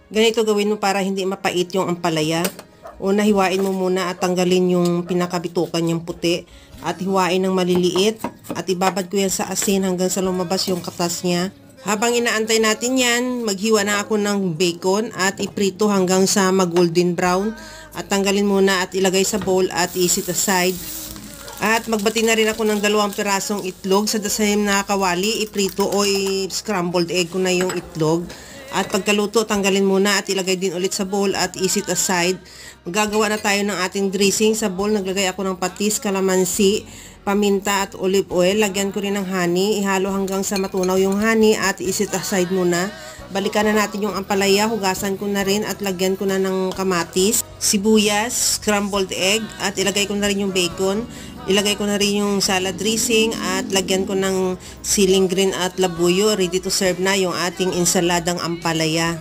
Ganito gawin mo para hindi mapait yung ampalaya. Una, hiwain mo muna at tanggalin yung pinakabitukan yung puti. At hiwain ng maliliit. At ibabad ko yan sa asin hanggang sa lumabas yung katas niya. Habang inaantay natin yan, maghiwa na ako ng bacon at iprito hanggang sa mag-golden brown. At tanggalin muna at ilagay sa bowl at i-set aside. At magbati na rin ako ng 2 pirasong itlog sa same na kawali. Iprito o i-scrambled egg ko na yung itlog. At pagkaluto, tanggalin muna at ilagay din ulit sa bowl at i-set aside. Magagawa na tayo ng ating dressing. Sa bowl, naglagay ako ng patis, kalamansi, paminta at olive oil. Lagyan ko rin ng honey. Ihalo hanggang sa matunaw yung honey at i-set aside muna. Balikan na natin yung ampalaya. Hugasan ko na rin at lagyan ko na ng kamatis, sibuyas, scrambled egg at ilagay ko na rin yung bacon. Ilagay ko na rin yung salad dressing at lagyan ko ng siling green at labuyo. Ready to serve na yung ating ensaladang ampalaya.